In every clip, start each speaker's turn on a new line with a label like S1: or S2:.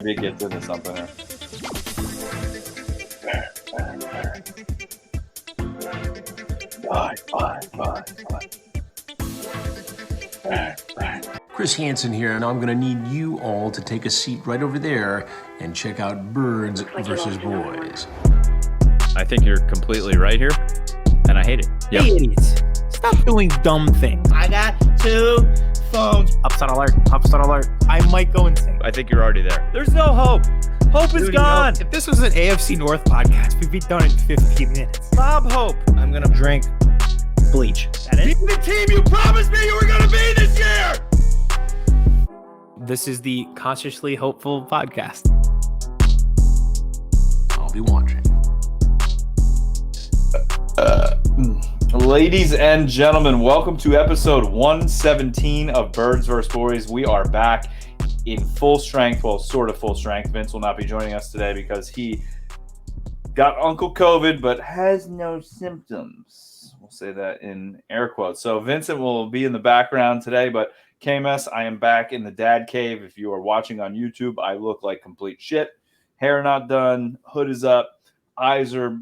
S1: Maybe it gets into something here.
S2: Chris Hansen here, and I'm going to need you all to take a seat right over there and check out Birds versus Boys.
S3: I think you're completely right here, and I hate it.
S4: Yep. Hey, idiots. Stop doing dumb things. I got 2 phones. Upset alert. Upset alert. I might go insane.
S3: I think you're already there. There's no hope. Hope is gone.
S4: If this was an AFC North podcast, we'd be done in 15 minutes.
S3: Bob Hope.
S4: I'm going to drink bleach. That it?
S5: Be the team you promised me you were going to be this year!
S4: This is the Cautiously Hopeful podcast.
S2: I'll be watching.
S1: Ladies and gentlemen, welcome to episode 117 of Birds vs. Boys. We are back in full strength, well, sort of full strength. Vince will not be joining us today because he got Uncle COVID but has no symptoms. We'll say that in air quotes. So Vincent will be in the background today, but Kmess, I am back in the dad cave. If you are watching on YouTube, I look like complete shit. Hair not done, hood is up, eyes are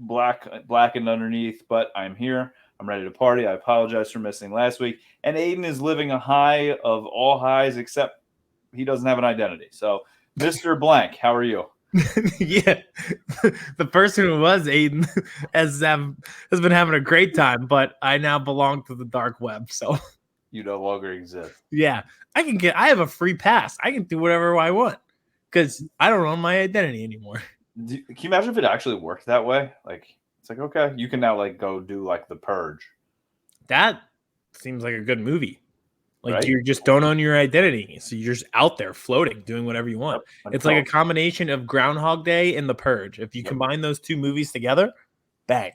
S1: blackened underneath, but I'm here. I'm ready to party. I apologize for missing last week. And Aidan is living a high of all highs, except he doesn't have an identity. So, Mr. Blank, how are you?
S4: Yeah, the person who was Aidan has been having a great time, but I now belong to the dark web. So
S1: you no longer exist.
S4: Yeah, I have a free pass. I can do whatever I want because I don't own my identity anymore.
S1: Can you imagine if it actually worked that way? Like, it's like, okay, you can now like go do like The Purge.
S4: That seems like a good movie. Like
S1: right?
S4: You just don't own your identity. So you're just out there floating, doing whatever you want. Yep. It's like a combination of Groundhog Day and The Purge. If you combine those two movies together, bang.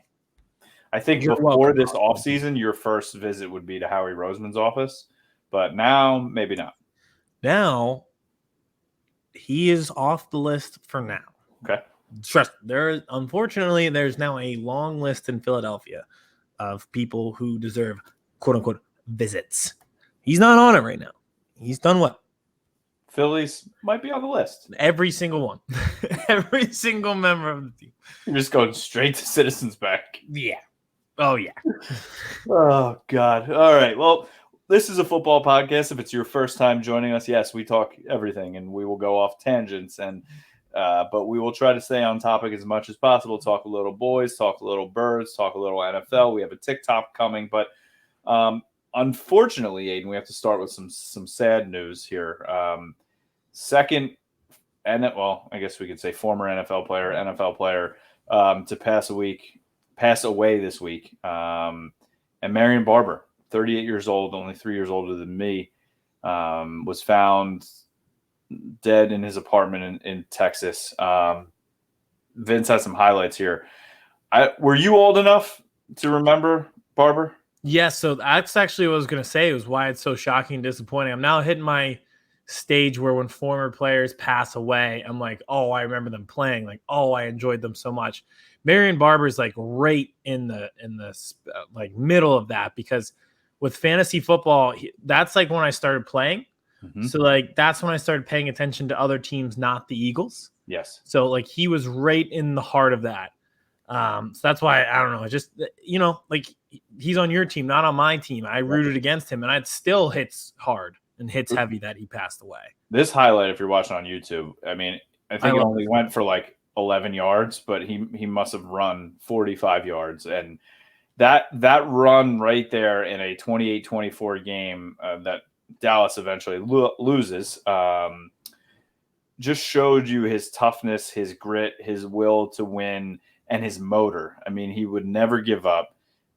S1: I think before this offseason, your first visit would be to Howie Roseman's office. But now, maybe not.
S4: Now, he is off the list for now.
S1: Okay.
S4: Unfortunately, there's now a long list in Philadelphia of people who deserve quote unquote visits. He's not on it right now. He's done what?
S1: Phillies might be on the list.
S4: Every single one. Every single member of the team.
S1: You're just going straight to Citizens Bank.
S4: Yeah. Oh, yeah.
S1: Oh, God. All right. Well, this is a football podcast. If it's your first time joining us, yes, we talk everything, and we will go off tangents and but we will try to stay on topic as much as possible. Talk a little boys, talk a little birds, talk a little NFL. We have a TikTok coming, but unfortunately, Aidan, we have to start with some sad news here. Second, well, I guess we could say former NFL player to pass away this week. And Marion Barber, 38 years old, only 3 years older than me, was found dead in his apartment in Texas. Vince has some highlights here. Were you old enough to remember Barber?
S4: Yes, so that's actually what I was going to say. It was why it's so shocking and disappointing. I'm now hitting my stage where when former players pass away, I'm like, oh, I remember them playing. Like, oh, I enjoyed them so much. Marion Barber is like right in the like middle of that because with fantasy football, that's like when I started playing. Mm-hmm. So like that's when I started paying attention to other teams, not the Eagles.
S1: Yes.
S4: So like he was right in the heart of that. So that's why I don't know. Just like he's on your team, not on my team. I rooted against him, and it still hits hard and hits heavy that he passed away.
S1: This highlight, if you're watching on YouTube, I mean, I think it only went for like 11 yards, but he must have run 45 yards, and that run right there in a 28-24 game that Dallas eventually loses just showed you his toughness, his grit, his will to win, and his motor. I mean, he would never give up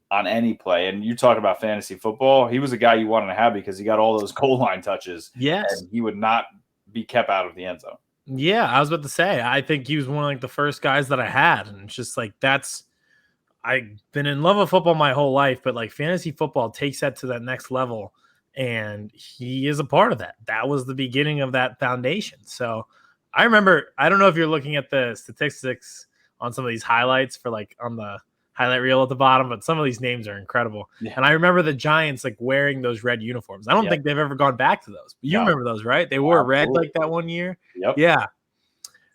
S1: on any play. And you talk about fantasy football, he was a guy you wanted to have because he got all those goal line touches.
S4: Yes.
S1: And he would not be kept out of the end zone.
S4: Yeah, I was about to say, I think he was one of like the first guys that I had. And it's just like I've been in love with football my whole life, but like fantasy football takes that to that next level. And he is a part of that. That was the beginning of that foundation. So I remember, I don't know if you're looking at the statistics on some of these highlights for like on the highlight reel at the bottom, but some of these names are incredible. Yeah. And I remember the Giants like wearing those red uniforms. I don't think they've ever gone back to those. But you remember those, right? They wore red like that one year.
S1: Yep.
S4: Yeah.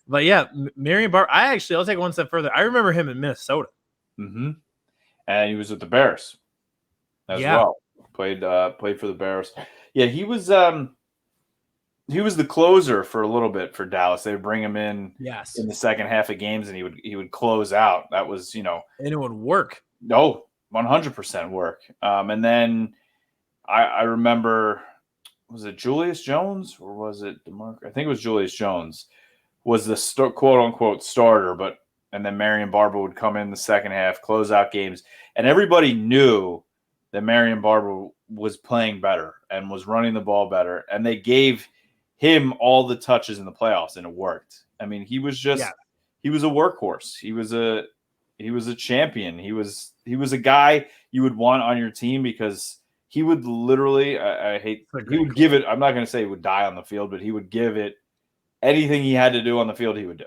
S4: But yeah, Marion Barber. I'll take it one step further. I remember him in Minnesota.
S1: Mm-hmm. And he was with the Bears as well. Played for the Bears. Yeah, he was the closer for a little bit for Dallas. They would bring him in in the second half of games, and he would close out. That was, and
S4: it would work.
S1: No, 100% work. And then I remember, was it Julius Jones or was it DeMarco? I think it was Julius Jones was the quote unquote starter, and then Marion Barber would come in the second half, close out games, and everybody knew that Marion Barber was playing better and was running the ball better, and they gave him all the touches in the playoffs, and it worked. I mean, he was he was a workhorse. He was a champion. He was a guy you would want on your team because he would literally, he would give it. I'm not going to say he would die on the field, but he would give it anything he had to do on the field. He would do.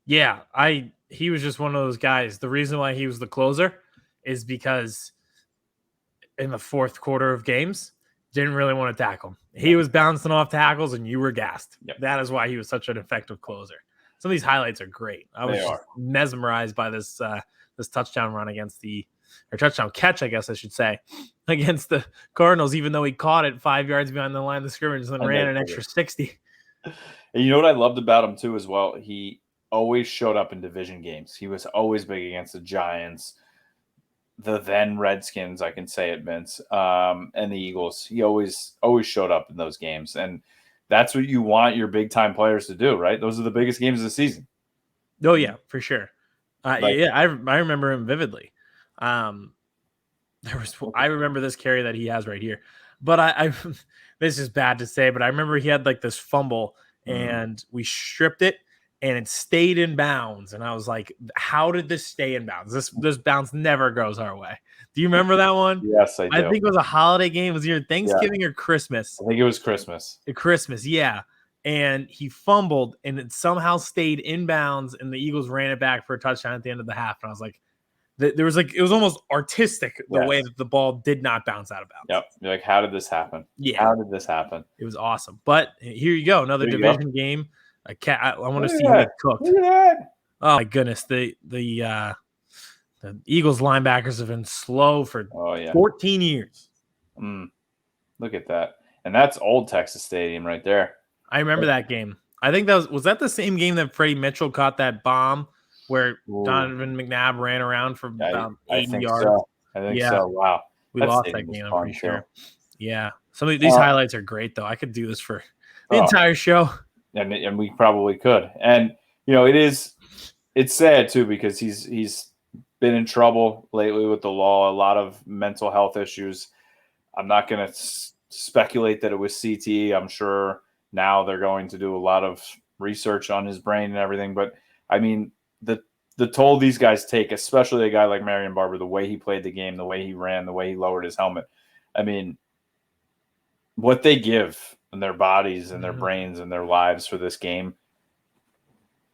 S4: Yeah, he was just one of those guys. The reason why he was the closer is because in the fourth quarter of games, didn't really want to tackle him. He was bouncing off tackles, and you were gassed.
S1: Yep.
S4: That is why he was such an effective closer. Some of these highlights are great. I was just mesmerized by this touchdown run touchdown catch, I guess I should say, against the Cardinals, even though he caught it 5 yards behind the line of scrimmage and then ran an extra 60.
S1: And you know what I loved about him, too, as well? He always showed up in division games. He was always big against the Giants, the then Redskins, I can say it, Vince, and the Eagles. He always showed up in those games. And that's what you want your big-time players to do, right? Those are the biggest games of the season.
S4: Oh, yeah, for sure. I remember him vividly. I remember this carry that he has right here. But I this is bad to say, but I remember he had like this fumble, and we stripped it, and it stayed in bounds. And I was like, how did this stay in bounds? This bounce never goes our way. Do you remember that one?
S1: Yes, I do.
S4: I think it was a holiday game. Was it either Thanksgiving or Christmas?
S1: I think it was Christmas.
S4: Christmas, yeah. And he fumbled, and it somehow stayed in bounds, and the Eagles ran it back for a touchdown at the end of the half. And I was like, it was almost artistic the way that the ball did not bounce out of bounds.
S1: Yep. You're like, how did this happen?
S4: Yeah.
S1: How did this happen?
S4: It was awesome. But here you go. Another division game. I want to see who it cooked.
S1: Look at that.
S4: Oh my goodness. The Eagles linebackers have been slow for 14 years.
S1: Look at that. And that's old Texas Stadium right there.
S4: I remember that game. I think was that the same game that Freddie Mitchell caught that bomb where Donovan McNabb ran around for about 80 yards?
S1: So. I think so. Wow.
S4: We lost that game, I'm pretty sure. Yeah. Some of these highlights are great, though. I could do this for the entire show.
S1: And we probably could. And, it's sad, too, because he's been in trouble lately with the law, a lot of mental health issues. I'm not going to speculate that it was CTE. I'm sure now they're going to do a lot of research on his brain and everything. But, I mean, the toll these guys take, especially a guy like Marion Barber, the way he played the game, the way he ran, the way he lowered his helmet. I mean, what they give in their bodies and their brains and their lives for this game,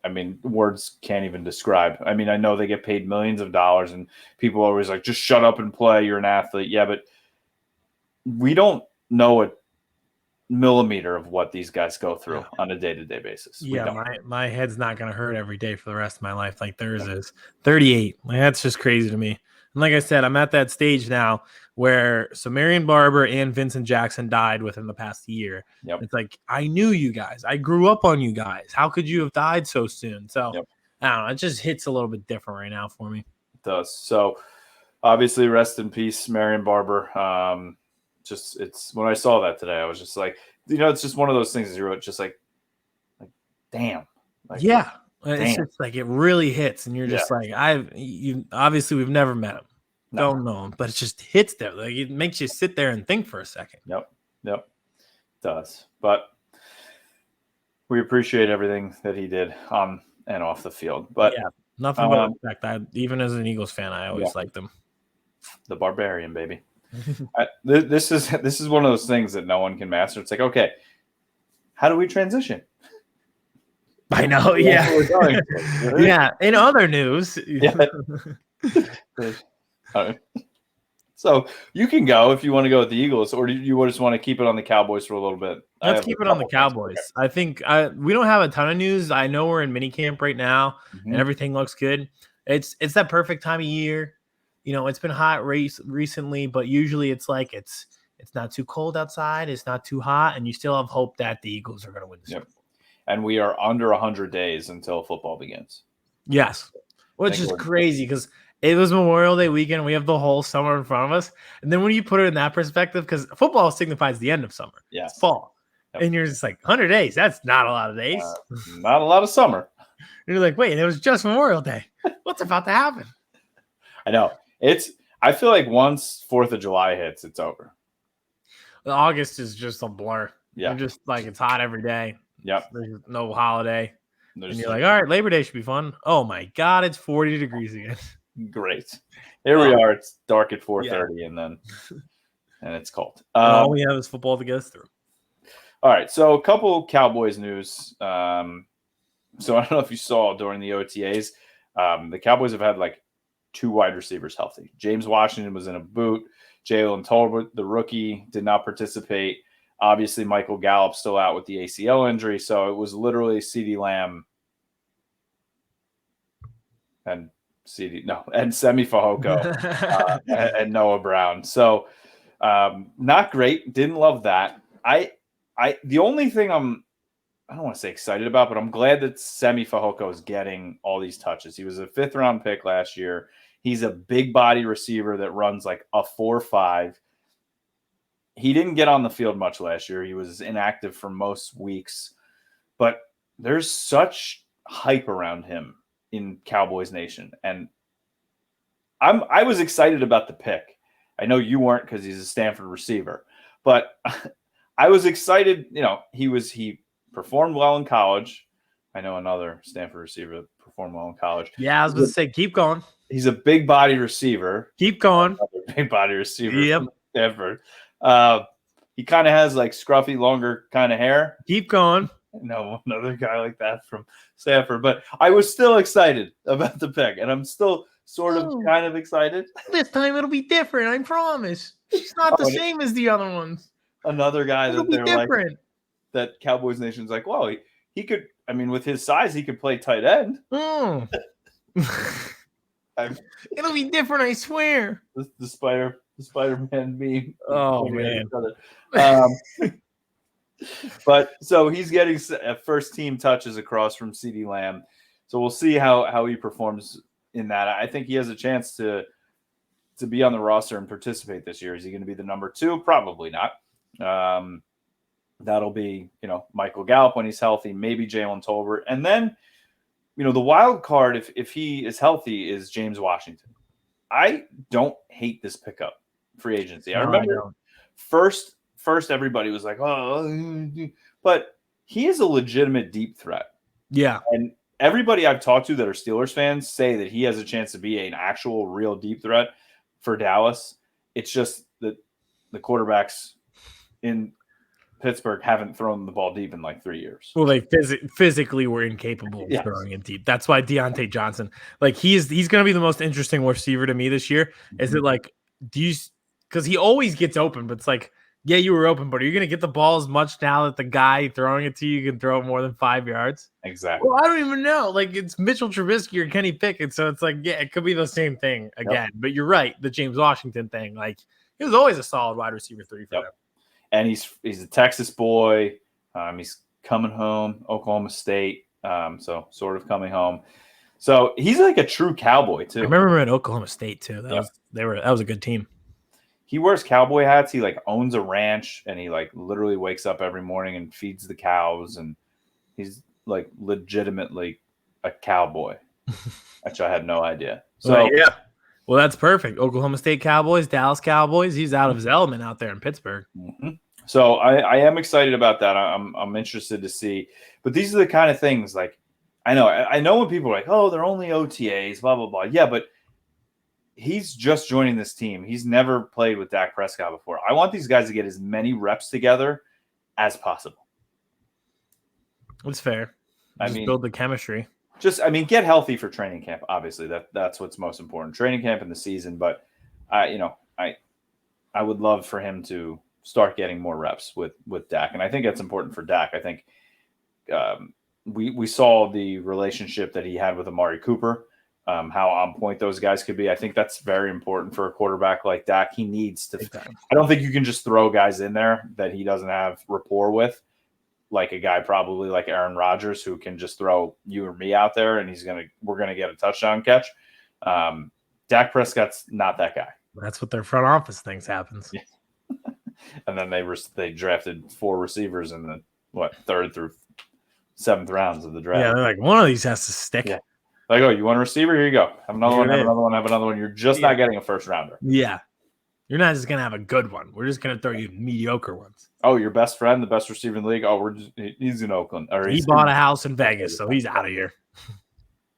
S1: I mean, words can't even describe. I mean, I know they get paid millions of dollars, and people are always like, just shut up and play. You're an athlete. Yeah, but we don't know a millimeter of what these guys go through on a day-to-day basis.
S4: Yeah, my head's not going to hurt every day for the rest of my life like theirs is. 38. That's just crazy to me. And like I said, I'm at that stage now where Marion Barber and Vincent Jackson died within the past year.
S1: Yep.
S4: It's like, I knew you guys. I grew up on you guys. How could you have died so soon? So, I don't know. It just hits a little bit different right now for me.
S1: It does. So, obviously, rest in peace, Marion Barber. It's when I saw that today, I was just like, it's just one of those things you're just like damn. Like,
S4: yeah. It's just like it really hits, and you're just like, obviously we've never met him, don't know him, but it just hits there. Like it makes you sit there and think for a second.
S1: Yep, it does. But we appreciate everything that he did on and off the field. But
S4: nothing but respect. Even as an Eagles fan, I always liked him.
S1: The barbarian, baby. This is one of those things that no one can master. It's like, okay, how do we transition?
S4: I know, yeah. In other news,
S1: All right. So you can go if you want to go with the Eagles, or do you just want to keep it on the Cowboys for a little bit?
S4: Let's keep it on the Cowboys. Okay. I think we don't have a ton of news. I know we're in minicamp right now, and everything looks good. It's that perfect time of year. It's been hot recently, but usually it's like it's not too cold outside. It's not too hot, and you still have hope that the Eagles are going to win the Super Bowl.
S1: And we are under 100 days until football begins.
S4: Yes, which is crazy because it was Memorial Day weekend. We have the whole summer in front of us. And then when you put it in that perspective, because football signifies the end of summer.
S1: Yes.
S4: It's fall. Yep. And you're just like, 100 days. That's not a lot of days.
S1: Not a lot of summer.
S4: And you're like, wait, it was just Memorial Day. What's about to happen?
S1: I know. I feel like once 4th of July hits, it's over.
S4: August is just a blur.
S1: Yeah.
S4: You're just like, it's hot every day.
S1: Yep.
S4: There's no holiday. And you're like, all right, Labor Day should be fun. Oh, my God, it's 40 degrees again.
S1: Great. Here we are. It's dark at 4:30, and it's cold.
S4: All we have is football to get us through.
S1: All right, so a couple Cowboys news. So I don't know if you saw during the OTAs, the Cowboys have had like 2 wide receivers healthy. James Washington was in a boot. Jalen Tolbert, the rookie, did not participate. Obviously, Michael Gallup still out with the ACL injury, so it was literally CeeDee Lamb and Semi Fehoko and Noah Brown. So not great. Didn't love that. The only thing I don't want to say excited about, but I'm glad that Semi Fehoko is getting all these touches. He was a 5th round pick last year. He's a big body receiver that runs like a 4.5. He didn't get on the field much last year. He was inactive for most weeks, but there's such hype around him in Cowboys Nation. And I was excited about the pick. I know you weren't because he's a Stanford receiver, but I was excited. He performed well in college. I know another Stanford receiver that performed well in college.
S4: Yeah, I was going to say, keep going.
S1: He's a big body receiver.
S4: Keep going.
S1: Big body receiver.
S4: Yep.
S1: From Stanford. He kind of has like scruffy, longer kind of hair.
S4: Keep going.
S1: No, another guy like that from Stanford. But I was still excited about the pick, and I'm still sort of kind of excited.
S4: This time it'll be different, I promise. It's not the same as the other ones.
S1: Another guy
S4: it'll be different.
S1: Like, that Cowboys Nation's like, well, he could, with his size, he could play tight end.
S4: It'll be different, I swear.
S1: The Spider-Man meme.
S4: Oh, man.
S1: But so he's getting first team touches across from CeeDee Lamb. So we'll see how he performs in that. I think he has a chance to be on the roster and participate this year. Is he going to be the number 2? Probably not. That'll be, Michael Gallup when he's healthy, maybe Jalen Tolbert. And then, the wild card, if he is healthy, is James Washington. I don't hate this pickup, free agency. I remember first everybody was like, oh, but he is a legitimate deep threat.
S4: Yeah.
S1: And everybody I've talked to that are Steelers fans say that he has a chance to be an actual real deep threat for Dallas. It's just that the quarterbacks in Pittsburgh haven't thrown the ball deep in like 3 years.
S4: Well, they physically were incapable of throwing it deep. That's why Deontay Johnson, like he's going to be the most interesting receiver to me this year. Is it like, because he always gets open, but it's like, yeah, you were open, but are you going to get the ball as much now that the guy throwing it to you can throw it more than 5 yards?
S1: Exactly.
S4: Well, I don't even know. Like, it's Mitchell Trubisky or Kenny Pickett, so it's like, yeah, it could be the same thing again. Yep. But you're right, the James Washington thing, like, he was always a solid wide receiver 3 for them.
S1: And he's a Texas boy. He's coming home, Oklahoma State, so sort of coming home. So he's like a true Cowboy too.
S4: I remember him at Oklahoma State too. That was a good team.
S1: He wears cowboy hats. He like owns a ranch, and he like literally wakes up every morning and feeds the cows, and he's like legitimately a cowboy, which I had no idea. So
S4: yeah. Well, that's perfect. Oklahoma State Cowboys, Dallas Cowboys. He's out of his element out there in Pittsburgh.
S1: Mm-hmm. So I am excited about that. I'm interested to see. But these are the kind of things like I know when people are like, oh, they're only OTAs, blah, blah, blah. Yeah, but he's just joining this team. He's never played with Dak Prescott before. I want these guys to get as many reps together as possible.
S4: That's fair. Build the chemistry.
S1: get healthy for training camp. Obviously, that's what's most important. Training camp and the season. But I would love for him to start getting more reps with Dak, and I think that's important for Dak. I think we saw the relationship that he had with Amari Cooper, how on point those guys could be. I think that's very important for a quarterback like Dak. He needs to. I don't think you can just throw guys in there that he doesn't have rapport with, like a guy probably like Aaron Rodgers, who can just throw you or me out there and we're gonna get a touchdown catch. Dak Prescott's not that guy.
S4: That's what their front office thinks happens.
S1: Yeah. And then they drafted 4 receivers in the 3rd through 7th rounds of the draft.
S4: Yeah, they're like, one of these has to stick.
S1: Yeah. Like, oh, you want a receiver? Here you go. Have another one, have another one. You're just not getting a first rounder.
S4: Yeah. You're not just going to have a good one. We're just going to throw you mediocre ones.
S1: Oh, your best friend, the best receiver in the league? Oh, he's in Oakland. Or
S4: he bought a house in Vegas, so he's out of here.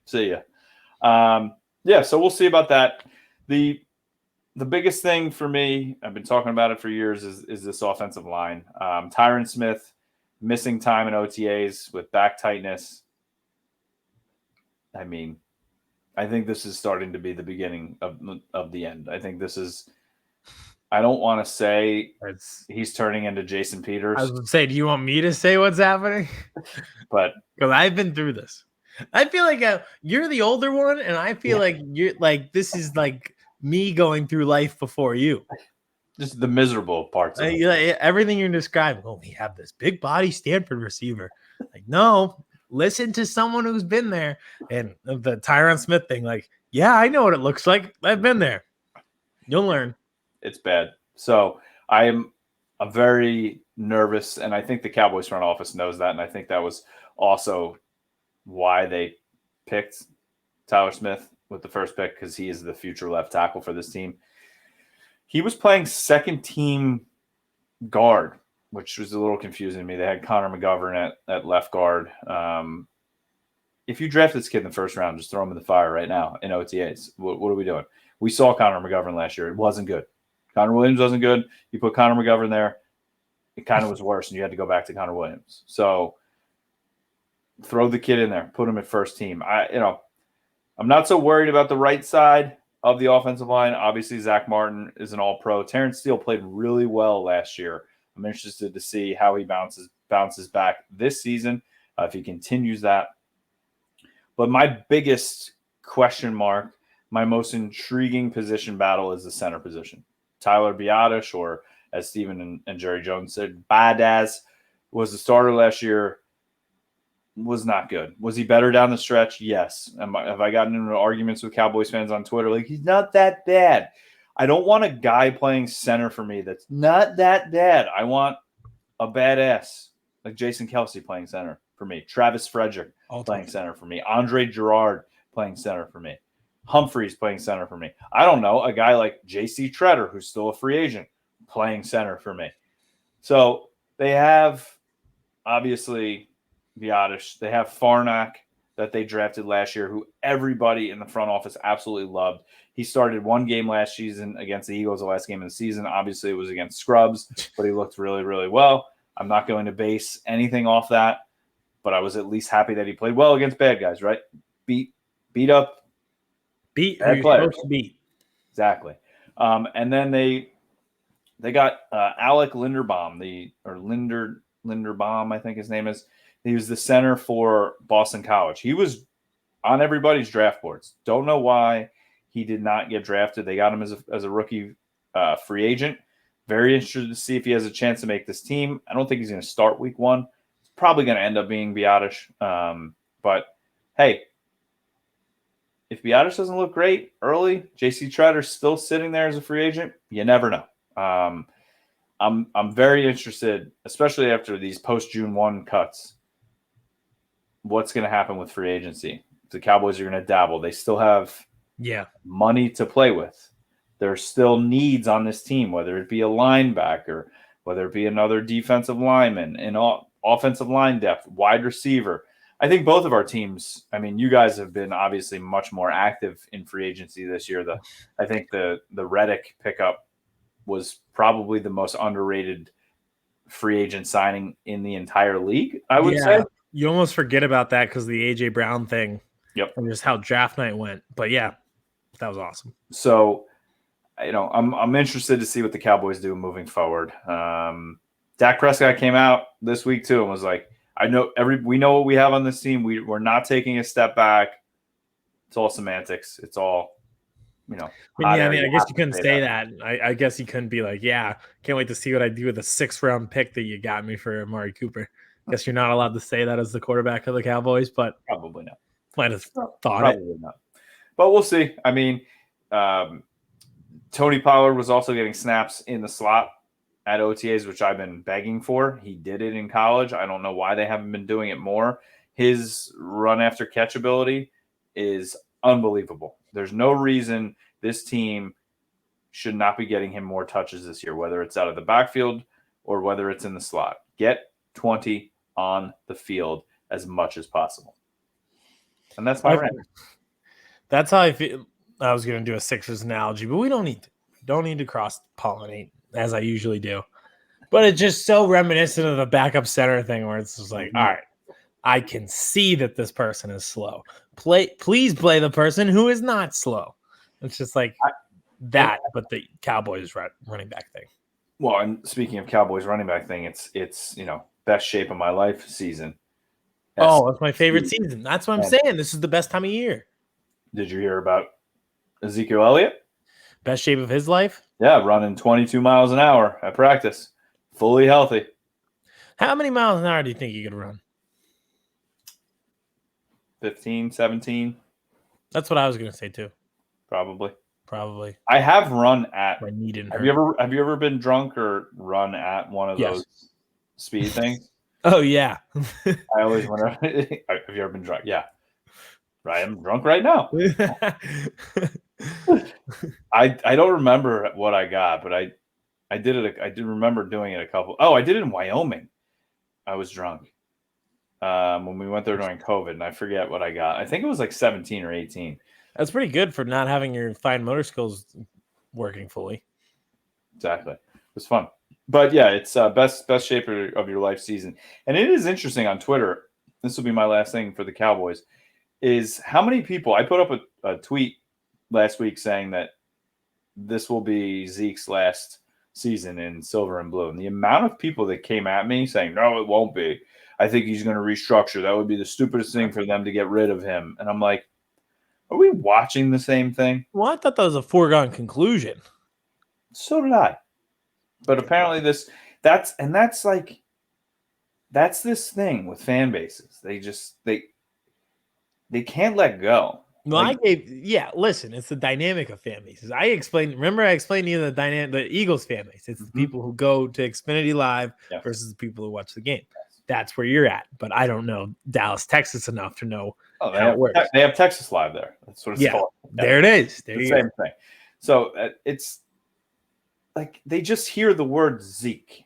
S1: See ya. Yeah, so we'll see about that. The biggest thing for me, I've been talking about it for years, is this offensive line. Tyron Smith missing time in OTAs with back tightness. I mean, I think this is starting to be the beginning of the end. I think this is – I don't want to say he's turning into Jason Peters.
S4: I was going to say, do you want me to say what's happening?
S1: But
S4: because I've been through this. I feel like you're the older one, and I feel like you're like this is like – me going through life before you.
S1: Just the miserable parts of
S4: it. Everything you're describing. Oh, we have this big body Stanford receiver. Like, no, listen to someone who's been there. And the Tyron Smith thing, like, yeah, I know what it looks like. I've been there. You'll learn.
S1: It's bad. So I'm very nervous, and I think the Cowboys front office knows that, and I think that was also why they picked Tyler Smith with the first pick, because he is the future left tackle for this team. He was playing second team guard, which was a little confusing to me. They had Connor McGovern at left guard. If you draft this kid in the first round, just throw him in the fire right now in OTAs. What are we doing? We saw Connor McGovern last year. It wasn't good. Connor Williams wasn't good. You put Connor McGovern there, it kind of was worse, and you had to go back to Connor Williams. So throw the kid in there. Put him at first team. I'm not so worried about the right side of the offensive line. Obviously, Zach Martin is an all-pro. Terrence Steele played really well last year. I'm interested to see how he bounces back this season, if he continues that. But my biggest question mark, my most intriguing position battle is the center position. Tyler Biadasz, or as Steven and Jerry Jones said, Biadasz, was the starter last year. Was not good. Was he better down the stretch? Yes. Have I gotten into arguments with Cowboys fans on Twitter? Like, he's not that bad. I don't want a guy playing center for me that's not that bad. I want a badass like Jason Kelce playing center for me. Travis Frederick playing center for me. Andre Gerard playing center for me. Humphreys playing center for me. I don't know. A guy like J.C. Treader, who's still a free agent, playing center for me. So they have, obviously, Biadasz. They have Farnack that they drafted last year, who everybody in the front office absolutely loved. He started one game last season against the Eagles, the last game of the season. Obviously, it was against Scrubs, but he looked really, really well. I'm not going to base anything off that, but I was at least happy that he played well against bad guys, right? Beat up.
S4: Beat who you're supposed to beat.
S1: Exactly. And then they got Alec Linderbaum, Linderbaum, I think his name is. He was the center for Boston College. He was on everybody's draft boards. Don't know why he did not get drafted. They got him as a rookie free agent. Very interested to see if he has a chance to make this team. I don't think he's going to start week 1. It's probably going to end up being Biadasz. But, hey, if Biadasz doesn't look great early, J.C. Treader's still sitting there as a free agent, you never know. I'm very interested, especially after these post-June 1 cuts, what's going to happen with free agency. The Cowboys are going to dabble. They still have money to play with. There's still needs on this team, whether it be a linebacker, whether it be another defensive lineman, and offensive line depth, wide receiver. I think both of our teams, I mean, you guys have been obviously much more active in free agency this year. I think the Reddick pickup was probably the most underrated free agent signing in the entire league, I would say.
S4: You almost forget about that because the A.J. Brown thing
S1: Yep.
S4: And just how draft night went. But yeah, that was awesome.
S1: So, I'm interested to see what the Cowboys do moving forward. Dak Prescott came out this week too and was like, we know what we have on this team. We're not taking a step back. It's all semantics. It's all,
S4: I guess you couldn't say that. I guess you couldn't be like, yeah, can't wait to see what I do with the 6th round pick that you got me for Amari Cooper. Guess you're not allowed to say that as the quarterback of the Cowboys, but
S1: probably not.
S4: Might have thought
S1: probably
S4: it.
S1: Not. But we'll see. I mean, Tony Pollard was also getting snaps in the slot at OTAs, which I've been begging for. He did it in college. I don't know why they haven't been doing it more. His run after catch ability is unbelievable. There's no reason this team should not be getting him more touches this year, whether it's out of the backfield or whether it's in the slot. Get 20 on the field as much as possible. And that's my rant.
S4: That's how I feel. I was going to do a Sixers analogy, but we don't need to cross-pollinate as I usually do. But it's just so reminiscent of the backup center thing where it's just like, all right, I can see that this person is slow. Please play the person who is not slow. It's just like that, but the Cowboys running back thing.
S1: Well, and speaking of Cowboys running back thing, it's best shape of my life season.
S4: That's my favorite season. That's what I'm saying. This is the best time of year.
S1: Did you hear about Ezekiel Elliott?
S4: Best shape of his life?
S1: Yeah, running 22 miles an hour at practice. Fully healthy.
S4: How many miles an hour do you think you could run?
S1: 15, 17.
S4: That's what I was going to say too.
S1: Probably.
S4: I
S1: have run at.
S4: My knee didn't
S1: have
S4: hurt.
S1: you ever been drunk or run at one of those speed things?
S4: Oh yeah.
S1: I always wonder. Have you ever been drunk? Yeah. Right. I'm drunk right now. I don't remember what I got, but I did it. I do remember doing it a couple. Oh, I did it in Wyoming. I was drunk when we went there during COVID, and I forget what I got. I think it was like 17 or 18.
S4: That's pretty good for not having your fine motor skills working fully.
S1: Exactly. It was fun. But yeah, it's best shape of your life season. And it is interesting on Twitter. This will be my last thing for the Cowboys. Is how many people I put up a tweet last week saying that this will be Zeke's last season in silver and blue. And the amount of people that came at me saying, no, it won't be. I think he's going to restructure. That would be the stupidest thing for them to get rid of him. And I'm like, are we watching the same thing?
S4: Well, I thought that was a foregone conclusion.
S1: So did I. But apparently that's this thing with fan bases. They can't let go.
S4: Well, listen, it's the dynamic of fan bases. I explained to you the Eagles fan base. It's the people who go to Xfinity Live versus the people who watch the game. That's where you're at. But I don't know Dallas, Texas enough to know how it works.
S1: They have Texas Live there. That's what it's called.
S4: There it is.
S1: There the same thing. So it's like they just hear the word Zeke.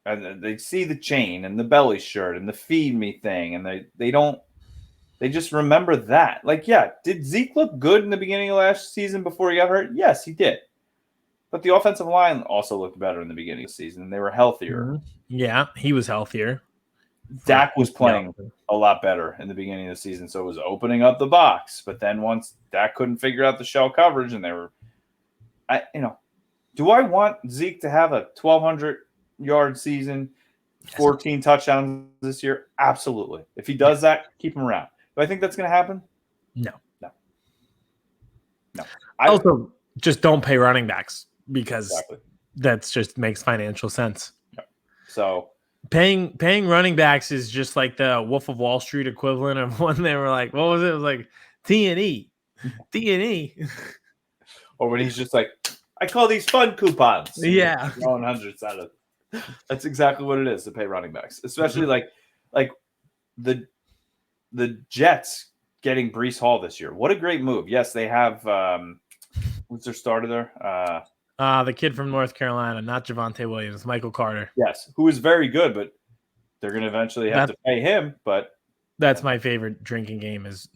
S1: And they see the chain and the belly shirt and the feed me thing. And they just remember that. Like, yeah, did Zeke look good in the beginning of last season before he got hurt? Yes, he did. But the offensive line also looked better in the beginning of the season. They were healthier.
S4: Mm-hmm. Yeah, he was healthier.
S1: Dak was playing a lot better in the beginning of the season, so it was opening up the box. But then once Dak couldn't figure out the shell coverage, and do I want Zeke to have a 1,200-yard season, 14 touchdowns this year? Absolutely. If he does that, keep him around. Do I think that's going to happen?
S4: No.
S1: Also,
S4: just don't pay running backs because that's just makes financial sense.
S1: Yeah. So
S4: paying running backs is just like the Wolf of Wall Street equivalent of when they were like, what was it? It was like T&E.
S1: Or when he's just like, I call these fun coupons.
S4: Yeah.
S1: Throwing hundreds out of it. That's exactly what it is to pay running backs, especially like the Jets getting Breece Hall this year. What a great move. Yes, they have who's their starter there?
S4: The kid from North Carolina, not Javonte Williams, Michael Carter.
S1: Yes, who is very good, but they're going to eventually have to pay him. But
S4: that's my favorite drinking game is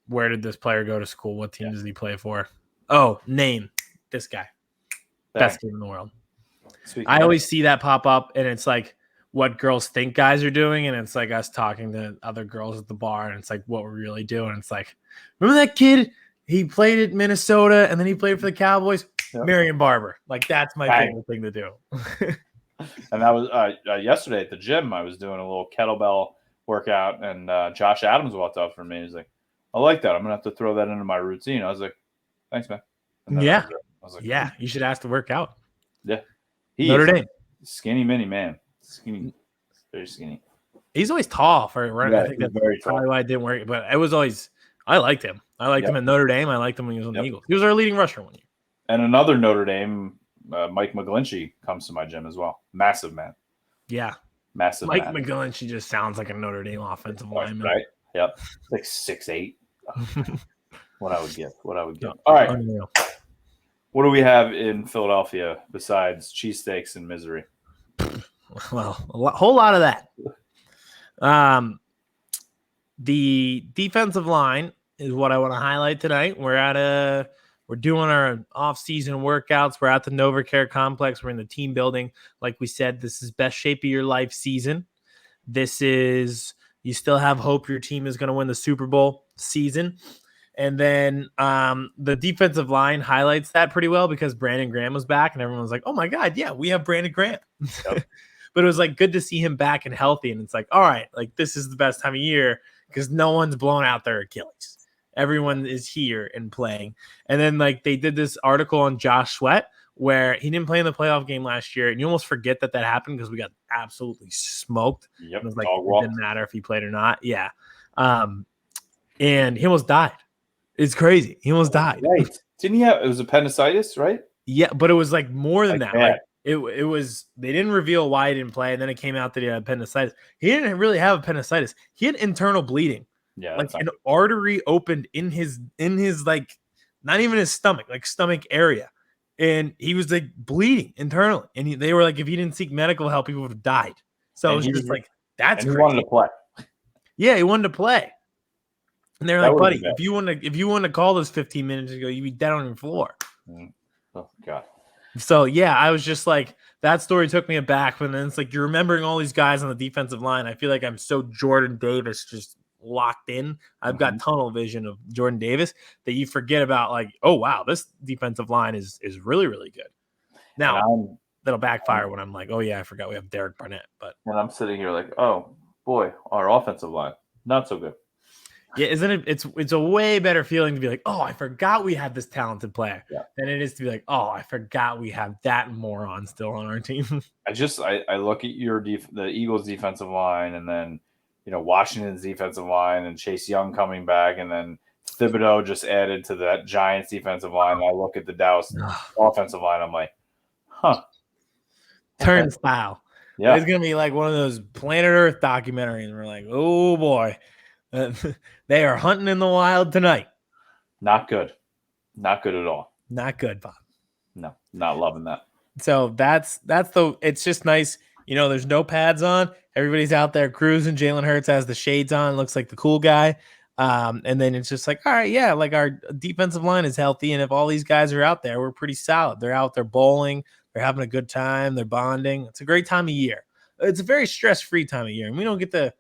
S4: where did this player go to school? What team does he play for? Oh, name this guy. Best team in the world. I always see that pop up, and it's like, what girls think guys are doing, and it's like us talking to other girls at the bar, and it's like what we're really doing. It's like, remember that kid? He played at Minnesota, and then he played for the Cowboys. Yep. Marion Barber. Like, that's my favorite thing to do.
S1: And that was yesterday at the gym. I was doing a little kettlebell workout, and Josh Adams walked up for me. He's like, I like that. I'm going to have to throw that into my routine. I was like, thanks, man.
S4: Yeah.
S1: I was like,
S4: yeah, you should ask to work out.
S1: Yeah.
S4: Notre Dame.
S1: Skinny mini man. Skinny. Very skinny.
S4: He's always tall for running.
S1: Yeah,
S4: I think that's
S1: very
S4: probably
S1: tall.
S4: why it didn't work. But it was always – I liked him. I liked him at Notre Dame. I liked him when he was on the Eagles. He was our leading rusher one year.
S1: And another Notre Dame, Mike McGlinchey, comes to my gym as well. Massive man.
S4: Yeah.
S1: Massive
S4: Mike
S1: man.
S4: McGlinchey just sounds like a Notre Dame offensive lineman.
S1: Right? Yep. Like 6'8". What I would give. All right.
S4: Unreal.
S1: What do we have in Philadelphia besides cheesesteaks and misery?
S4: Well, whole lot of that. The defensive line is what I want to highlight tonight. We're doing our off-season workouts. We're at the NovaCare complex. We're in the team building. Like we said, this is best shape of your life season. This is, you still have hope your team is going to win the Super Bowl season. And then the defensive line highlights that pretty well because Brandon Graham was back and everyone was like, oh my God, yeah, we have Brandon Graham. Yep. But it was like good to see him back and healthy. And it's like, all right, like this is the best time of year because no one's blown out their Achilles. Everyone is here and playing. And then like they did this article on Josh Sweat where he didn't play in the playoff game last year. And you almost forget that happened because we got absolutely smoked.
S1: Yep.
S4: It was like, it didn't matter if he played or not. Yeah. And he almost died. It's crazy. He almost died.
S1: Right. Didn't he have, it was appendicitis, right?
S4: Yeah, but it was like more than that.
S1: Yeah.
S4: Like it was, they didn't reveal why he didn't play. And then it came out that he had appendicitis. He didn't really have appendicitis. He had internal bleeding.
S1: Yeah.
S4: Like an artery opened in his like, not even his stomach, like stomach area. And he was like bleeding internally. And they were like, if he didn't seek medical help, he would have died. So it was just like, that's
S1: crazy.
S4: He
S1: wanted to play.
S4: Yeah, he wanted to play. And they're like, buddy, if you want to call this 15 minutes ago, you'd be dead on your floor.
S1: Oh God.
S4: So yeah, I was just like, that story took me aback. But then it's like you're remembering all these guys on the defensive line. I feel like I'm so Jordan Davis just locked in. I've got tunnel vision of Jordan Davis that you forget about like, oh wow, this defensive line is really, really good. Now that'll backfire when I'm like, oh yeah, I forgot we have Derek Barnett. But
S1: and I'm sitting here like, oh boy, our offensive line, not so good.
S4: Yeah, isn't it? It's a way better feeling to be like, oh, I forgot we had this talented player than it is to be like, oh, I forgot we have that moron still on our team.
S1: I look at the Eagles defensive line, and then Washington's defensive line, and Chase Young coming back, and then Thibodeau just added to that Giants defensive line. And I look at the Dallas offensive line, I'm like, huh,
S4: turnstile.
S1: Yeah,
S4: it's gonna be like one of those Planet Earth documentaries. We're like, oh boy. They are hunting in the wild tonight.
S1: Not good. Not good at all.
S4: Not good, Bob.
S1: No, not loving that.
S4: So it's just nice. There's no pads on. Everybody's out there cruising. Jalen Hurts has the shades on. Looks like the cool guy. And then it's just like, all right, yeah, like our defensive line is healthy. And if all these guys are out there, we're pretty solid. They're out there bowling. They're having a good time. They're bonding. It's a great time of year. It's a very stress-free time of year. And we don't get to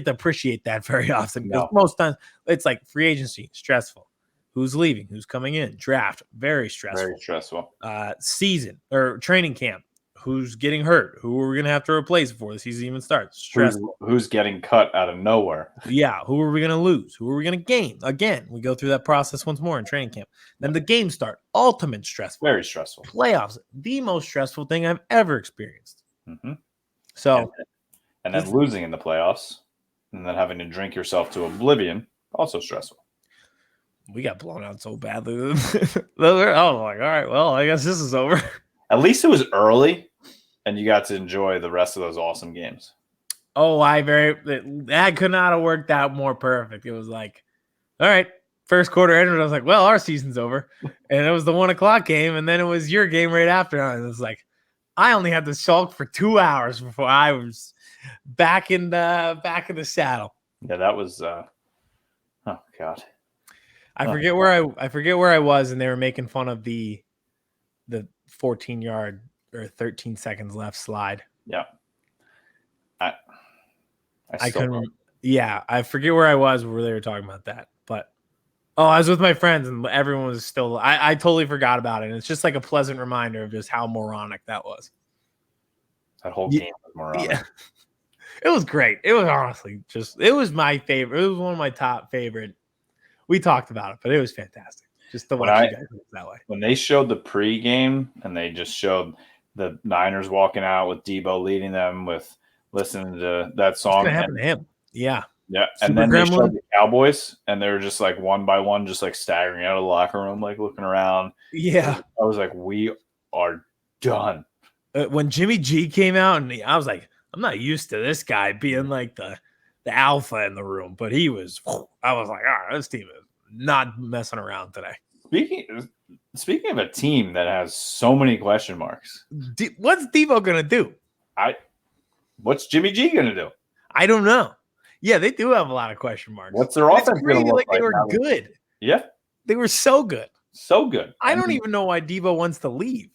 S4: appreciate that very often because most times it's like free agency, stressful. Who's leaving? Who's coming in? Draft, very stressful.
S1: Very stressful.
S4: Season or training camp. Who's getting hurt? Who are we going to have to replace before the season even starts? Stressful.
S1: Who's getting cut out of nowhere?
S4: Yeah. Who are we going to lose? Who are we going to gain? Again, we go through that process once more in training camp. Then the games start. Ultimate stressful.
S1: Very stressful.
S4: Playoffs, the most stressful thing I've ever experienced.
S1: Mm-hmm.
S4: So,
S1: and then losing in the playoffs. And then having to drink yourself to oblivion, also stressful.
S4: We got blown out so badly. I was like, all right, well, I guess this is over.
S1: At least it was early, and you got to enjoy the rest of those awesome games.
S4: Oh, that could not have worked out more perfect. It was like, all right, first quarter ended. I was like, well, our season's over. And it was the 1:00 game, and then it was your game right after. And it was like, I only had to sulk for 2 hours before I was back in the saddle.
S1: Yeah, that was oh God.
S4: I forget where I was, and they were making fun of the 14-yard or 13 seconds left slide.
S1: Yeah.
S4: I couldn't. Yeah, I forget where I was where they were talking about that, but I was with my friends and everyone was still. I totally forgot about it. And it's just like a pleasant reminder of just how moronic that was.
S1: That whole game was moronic.
S4: Yeah. It was great. It was honestly it was my favorite. It was one of my top favorite. We talked about it, but it was fantastic. Just to watch you guys that way.
S1: When they showed the pregame and they just showed the Niners walking out with Deebo leading them with listening to that song.
S4: What's gonna happen to him? Yeah.
S1: Yeah. And then they showed the Cowboys and they were just like one by one, just like staggering out of the locker room, like looking around.
S4: Yeah.
S1: I was like, we are done.
S4: When Jimmy G came out and I was like, I'm not used to this guy being like the alpha in the room, but I was like, all right, this team is not messing around today.
S1: Speaking of a team that has so many question marks,
S4: what's Deebo gonna do?
S1: What's Jimmy G gonna do?
S4: I don't know. Yeah, they do have a lot of question marks.
S1: What's their offense gonna look like?
S4: They were good.
S1: Yeah,
S4: they were so good.
S1: So good.
S4: I don't even know why Deebo wants to leave.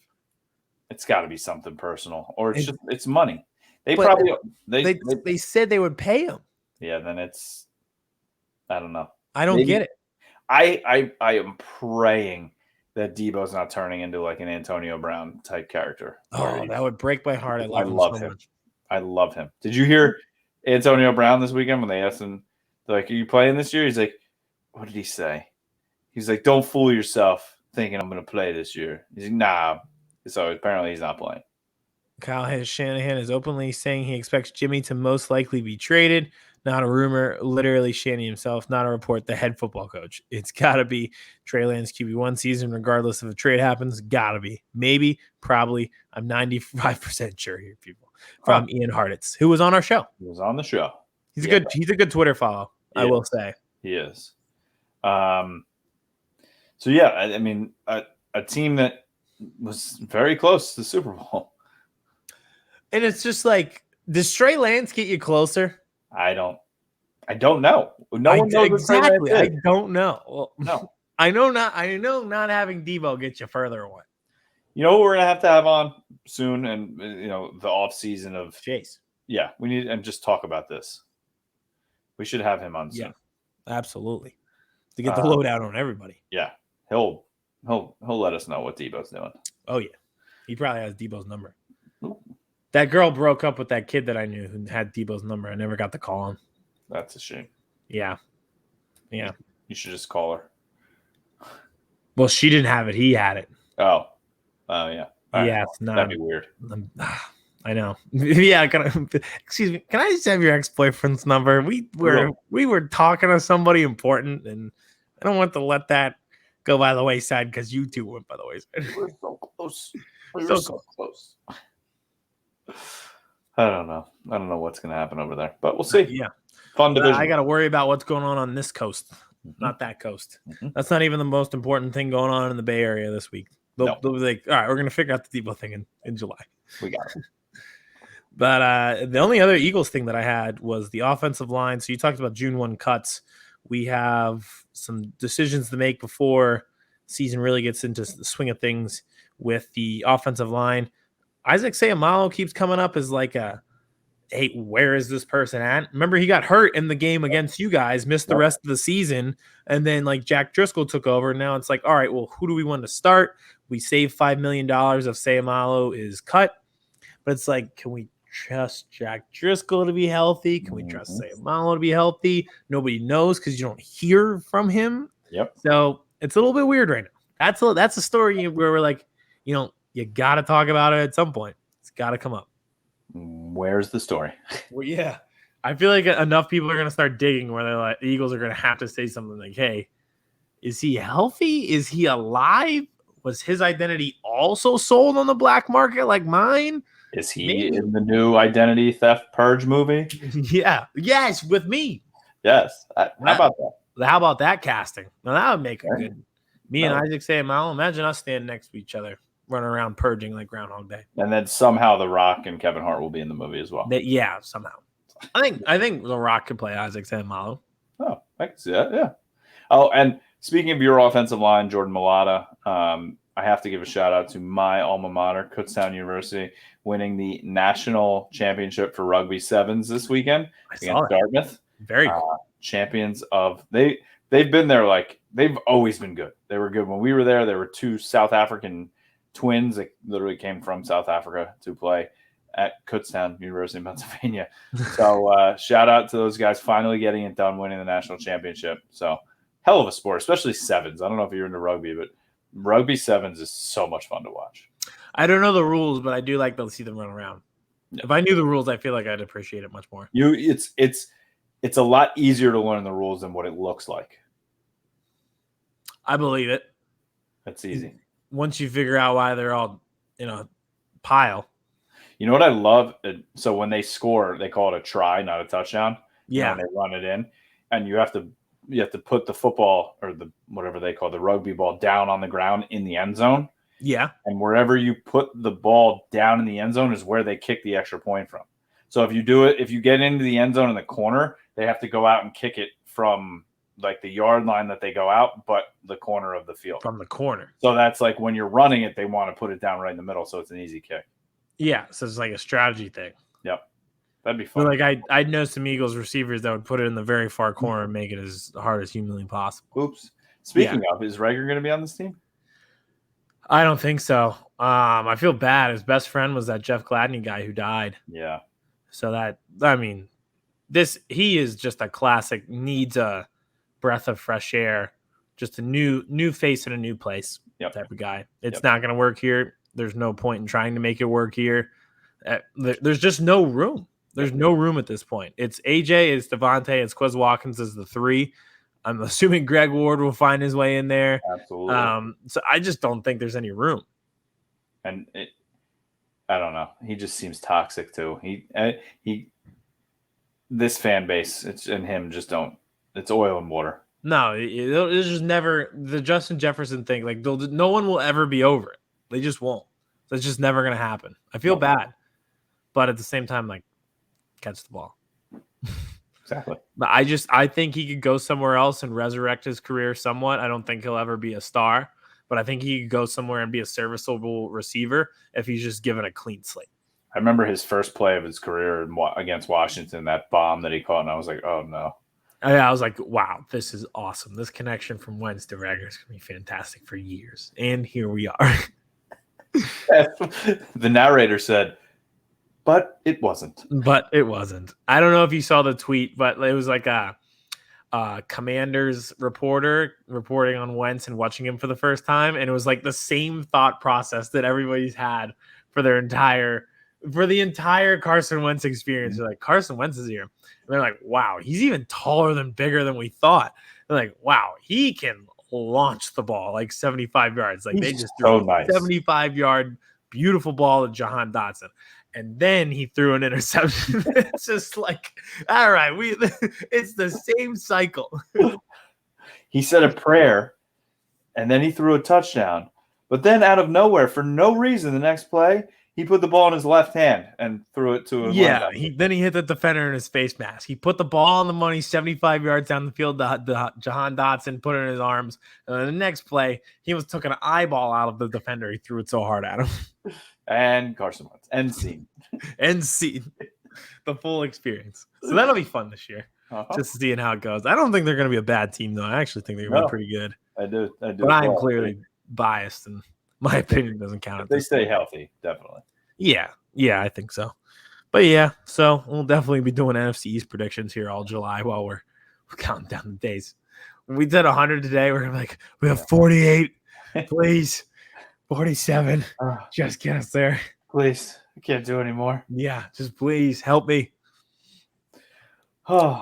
S1: It's got to be something personal, or it's money. They
S4: said they would pay him.
S1: Yeah, then I don't know.
S4: I don't get it.
S1: I am praying that Deebo's not turning into like an Antonio Brown type character.
S4: Oh, that would break my heart. I love him so much.
S1: I love him. Did you hear Antonio Brown this weekend when they asked him, like, are you playing this year? He's like, what did he say? He's like, don't fool yourself thinking I'm going to play this year. He's like, nah. So apparently he's not playing.
S4: Kyle Shanahan is openly saying he expects Jimmy to most likely be traded. Not a rumor, literally Shanny himself, not a report, the head football coach. It's got to be Trey Lance QB1 season, regardless if a trade happens. Got to be. Maybe, probably. I'm 95% sure here, people. From Ian Hartitz, who was on our show.
S1: He was on the show.
S4: He's a good Twitter follow, I will say.
S1: He is. So, yeah, I mean, a team that was very close to the Super Bowl.
S4: And it's just like, does Trey Lance get you closer?
S1: I don't know. No one knows
S4: exactly. I don't know. Well,
S1: no.
S4: I know not having Deebo get you further away.
S1: You know what we're gonna have on soon, and the off season of
S4: Chase.
S1: Yeah, we need and just talk about this. We should have him on soon.
S4: Yeah, absolutely. To get the lowdown on everybody.
S1: Yeah, he'll let us know what Deebo's doing.
S4: Oh yeah, he probably has Deebo's number. Ooh. That girl broke up with that kid that I knew who had Deebo's number. I never got to call him.
S1: That's a shame.
S4: Yeah.
S1: You should just call her.
S4: Well, she didn't have it. He had it.
S1: Oh, yeah.
S4: Yeah, it's not.
S1: That'd be weird.
S4: I know. Yeah. Excuse me. Can I just have your ex-boyfriend's number? We were talking to somebody important, and I don't want to let that go by the wayside because you two went by the wayside.
S1: We were so close. We were so close. I don't know what's going to happen over there, but we'll see.
S4: Yeah.
S1: Fun division.
S4: I got to worry about what's going on this coast, not that coast. Mm-hmm. That's not even the most important thing going on in the Bay Area this week. They'll be like, all right, we're going to figure out the Deebo thing in July.
S1: We got it.
S4: But the only other Eagles thing that I had was the offensive line. So you talked about June 1 cuts. We have some decisions to make before season really gets into the swing of things with the offensive line. Isaac Seumalo keeps coming up as like hey, where is this person at? Remember, he got hurt in the game against you guys, missed the rest of the season, and then like Jack Driscoll took over. Now it's like, all right, well, who do we want to start? We saved $5 million of Seumalo is cut, but it's like, can we trust Jack Driscoll to be healthy? Can we trust Seumalo to be healthy? Nobody knows because you don't hear from him.
S1: Yep.
S4: So it's a little bit weird right now. That's a story where we're like, you got to talk about it at some point. It's got to come up.
S1: Where's the story?
S4: Well, yeah. I feel like enough people are going to start digging where they're like, the Eagles are going to have to say something like, hey, is he healthy? Is he alive? Was his identity also sold on the black market like mine?
S1: Is he in the new identity theft purge movie?
S4: Yeah. Yes, with me.
S1: Yes. How about that?
S4: How about that casting? Now, that would make it good. Me and Isaac Seumalo, imagine us standing next to each other, running around purging like Groundhog Day.
S1: And then somehow The Rock and Kevin Hart will be in the movie as well.
S4: Yeah, somehow. I think The Rock could play Isaac Seumalo.
S1: Oh, I can see that, yeah. Oh, and speaking of your offensive line, Jordan Mailata, I have to give a shout out to my alma mater, Kutztown University, winning the national championship for rugby sevens this weekend against Dartmouth.
S4: Very cool.
S1: Champions of they've been there, like they've always been good. They were good when we were there. There were 2 South African twins that literally came from South Africa to play at Kutztown University in Pennsylvania. So shout out to those guys finally getting it done, winning the national championship. So hell of a sport, especially sevens. I don't know if you're into rugby, but rugby sevens is so much fun to watch.
S4: I don't know the rules, but I do like to see them run around. Yeah. If I knew the rules, I feel like I'd appreciate it much more.
S1: It's a lot easier to learn the rules than what it looks like.
S4: I believe it.
S1: That's easy.
S4: Once you figure out why they're all in a pile.
S1: You know what I love? So when they score, they call it a try, not a touchdown.
S4: Yeah.
S1: And they run it in, and you have to put the football or the whatever they call the rugby ball down on the ground in the end zone.
S4: Yeah.
S1: And wherever you put the ball down in the end zone is where they kick the extra point from. So if you get into the end zone in the corner, they have to go out and kick it from like the yard line that they go out, but the corner of the field.
S4: From the corner.
S1: So that's like when you're running it, they want to put it down right in the middle, so it's an easy kick.
S4: Yeah, so it's like a strategy thing.
S1: Yep. That'd be fun.
S4: But like I'd know some Eagles receivers that would put it in the very far corner and make it as hard as humanly possible.
S1: Oops. Speaking of, is Reagor going to be on this team?
S4: I don't think so. I feel bad. His best friend was that Jeff Gladney guy who died.
S1: Yeah.
S4: So he is just a classic, needs a breath of fresh air, just a new face in a new place type of guy. It's not going to work here. There's no point in trying to make it work here. There's just no room. There's no room at this point. It's AJ, it's Devontae, it's Quez Watkins as the 3. I'm assuming Greg Ward will find his way in there.
S1: Absolutely.
S4: So I just don't think there's any room.
S1: And I don't know. He just seems toxic too. This fan base, it's oil and water.
S4: No, it's just never the Justin Jefferson thing. Like no one will ever be over it. They just won't. That's just never going to happen. I feel bad, but at the same time, like, catch the ball.
S1: Exactly.
S4: But I think he could go somewhere else and resurrect his career somewhat. I don't think he'll ever be a star, but I think he could go somewhere and be a serviceable receiver if he's just given a clean slate.
S1: I remember his first play of his career against Washington, that bomb that he caught, and I was like, oh, no.
S4: I was like, wow, this is awesome. This connection from Wentz to Reagor is going to be fantastic for years. And here we are.
S1: The narrator said, but it wasn't.
S4: I don't know if you saw the tweet, but it was like a Commanders reporter reporting on Wentz and watching him for the first time. And it was like the same thought process that everybody's had for the entire Carson Wentz experience. They're like, Carson Wentz is here. And they're like, wow, he's even taller than bigger than we thought. They're like, wow, he can launch the ball like 75 yards. Like they just threw a 75-yard beautiful ball to Jahan Dotson. And then he threw an interception. It's just like, all right, it's the same cycle.
S1: He said a prayer, and then he threw a touchdown. But then out of nowhere, for no reason, the next play, he put the ball in his left hand and threw it to him.
S4: Yeah, then he hit the defender in his face mask. He put the ball on the money 75 yards down the field to Jahan Dotson, put it in his arms. And then the next play, he was took an eyeball out of the defender. He threw it so hard at him.
S1: And Carson Wentz. End scene.
S4: End scene. The full experience. So that'll be fun this year. Just seeing how it goes. I don't think they're going to be a bad team, though. I actually think they're going to be pretty good.
S1: I do.
S4: But I'm clearly biased, and my opinion doesn't count.
S1: If they stay healthy, definitely.
S4: Yeah, I think so. But yeah, so we'll definitely be doing NFC East predictions here all July while we're counting down the days. When we did 100 today, we're like, we have 48, please. 47. Just get us there.
S1: Please. I can't do anymore.
S4: Yeah, just please help me.
S1: Oh,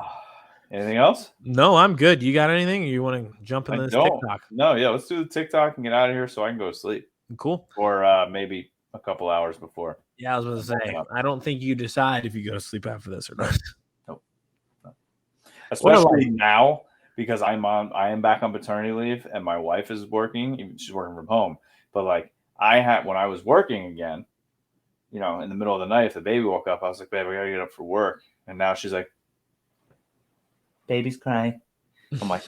S1: anything else?
S4: No, I'm good. You got anything? Or you want to jump in this TikTok?
S1: No, yeah, let's do the TikTok and get out of here so I can go to sleep.
S4: Cool.
S1: Or maybe a couple hours before.
S4: Yeah, I was going to say, I don't think you decide if you go to sleep after this or not.
S1: Nope. Especially now, because I am back on paternity leave and my wife is working. She's working from home. But like when I was working again, in the middle of the night, if the baby woke up, I was like, babe, I got to get up for work. And now she's like, baby's crying. I'm like,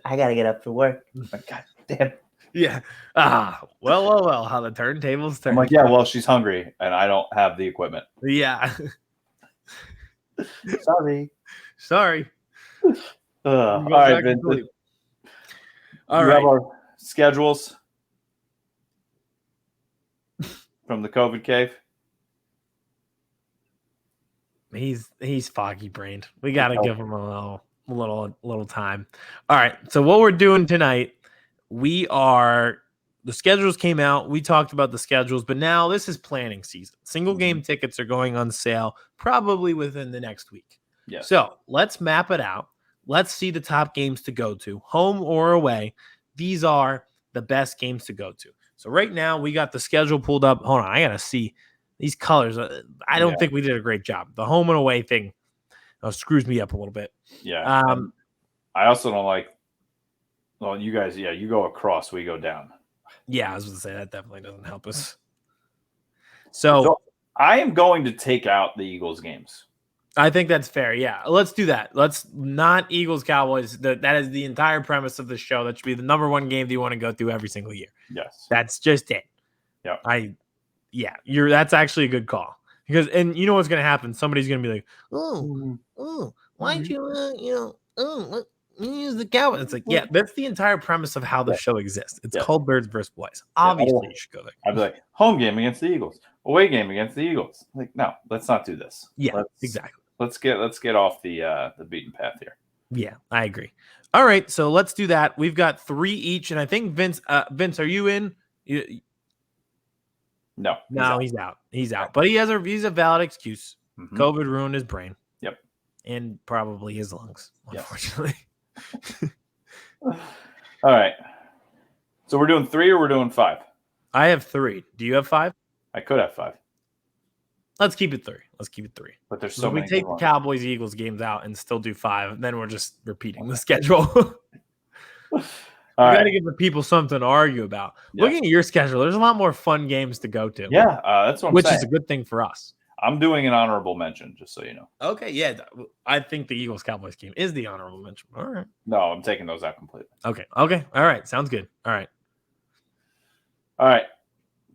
S1: I got to get up for work. I'm like, God damn.
S4: Yeah. Well, how the turntables turn.
S1: I'm like, yeah, well, she's hungry, and I don't have the equipment.
S4: Yeah.
S1: Sorry. All
S4: Go
S1: right,
S4: back to
S1: Vince.
S4: sleep.
S1: Do
S4: All
S1: you
S4: right.
S1: have our schedules from the COVID cave?
S4: He's foggy brained. We got to give him a little time. All right. So what we're doing tonight, the schedules came out. We talked about the schedules, but now this is planning season. Single game tickets are going on sale probably within the next week.
S1: Yes.
S4: So let's map it out. Let's see the top games to go to, home or away. These are the best games to go to. So right now we got the schedule pulled up. Hold on, I gotta see these colors. I don't think we did a great job. The home and away thing screws me up a little bit.
S1: Yeah. I also don't like. Well, you guys, you go across, we go down.
S4: Yeah, I was going to say that definitely doesn't help us. So
S1: I am going to take out the Eagles games.
S4: I think that's fair. Yeah, let's do that. Let's not Eagles Cowboys. That is the entire premise of the show. That should be the number one game that you want to go through every single year.
S1: Yes,
S4: that's just it.
S1: Yeah,
S4: that's actually a good call because, and you know what's going to happen? Somebody's going to be like, why'd you, use the Cowboys? It's like, yeah, that's the entire premise of how the show exists. It's called Birds versus Boys. Obviously, you should go there.
S1: I'd be like, home game against the Eagles, away game against the Eagles. Like, no, let's not do this.
S4: Yeah, exactly.
S1: Let's get off the beaten path here.
S4: Yeah, I agree. All right, so let's do that. We've got 3 each, and I think Vince, are you in?
S1: No,
S4: he's out. He's out, but he's a valid excuse.
S1: Mm-hmm.
S4: COVID ruined his brain.
S1: Yep,
S4: and probably his lungs, unfortunately.
S1: All right, so we're doing 3 or we're doing 5.
S4: I have 3. Do you have 5?
S1: I could have 5.
S4: Let's keep it 3.
S1: But there's so many.
S4: We take the Cowboys Eagles games out and still do 5, and then we're just repeating the schedule. We got to give the people something to argue about. Yeah. Looking at your schedule, there's a lot more fun games to go to.
S1: Yeah, that's what I'm saying.
S4: Which is a good thing for us.
S1: I'm doing an honorable mention, just so you know.
S4: Okay, yeah. I think the Eagles-Cowboys game is the honorable mention. All right.
S1: No, I'm taking those out completely.
S4: Okay. All right. Sounds good. All
S1: right.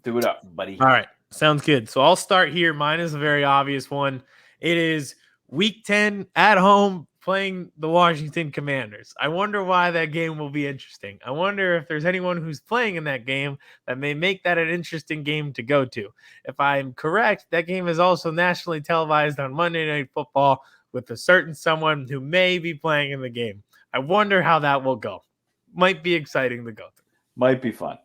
S1: Do it up, buddy.
S4: All right. Sounds good. So I'll start here. Mine is a very obvious one. It is Week 10 at home playing the Washington Commanders. I wonder why that game will be interesting. I wonder if there's anyone who's playing in that game that may make that an interesting game to go to. If I'm correct, that game is also nationally televised on Monday Night Football with a certain someone who may be playing in the game. I wonder how that will go. Might be exciting to go through.
S1: Might be fun.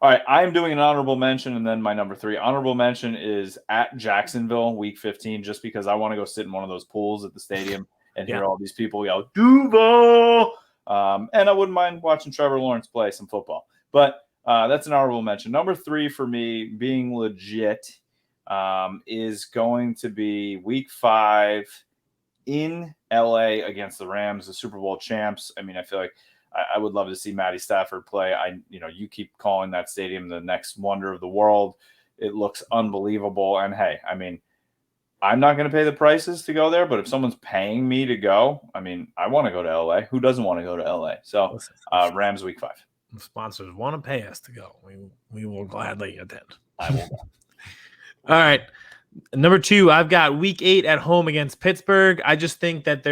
S1: All right, I am doing an honorable mention, and then my number 3. Honorable mention is at Jacksonville, Week 15, just because I want to go sit in one of those pools at the stadium and hear all these people yell, Duval! And I wouldn't mind watching Trevor Lawrence play some football. But that's an honorable mention. Number 3 for me, being legit, is going to be Week 5 in L.A. against the Rams, the Super Bowl champs. I mean, I feel like I would love to see Matty Stafford play. You keep calling that stadium the next wonder of the world. It looks unbelievable. And hey, I mean, I'm not going to pay the prices to go there, but if someone's paying me to go, I mean, I want to go to LA. Who doesn't want to go to LA? So Rams Week 5.
S4: If sponsors want to pay us to go, we will gladly attend.
S1: I will.
S4: All right. Number 2, I've got Week 8 at home against Pittsburgh. I just think that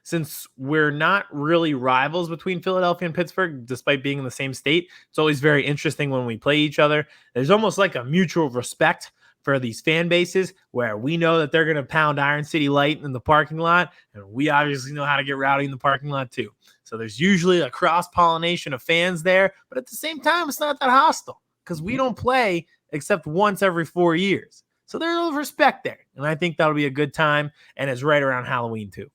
S4: since we're not really rivals between Philadelphia and Pittsburgh, despite being in the same state, it's always very interesting when we play each other. There's almost like a mutual respect for these fan bases where we know that they're going to pound Iron City Light in the parking lot, and we obviously know how to get rowdy in the parking lot too. So there's usually a cross-pollination of fans there, but at the same time, it's not that hostile because we don't play except once every 4 years. So there's a little respect there, and I think that'll be a good time, and it's right around Halloween too.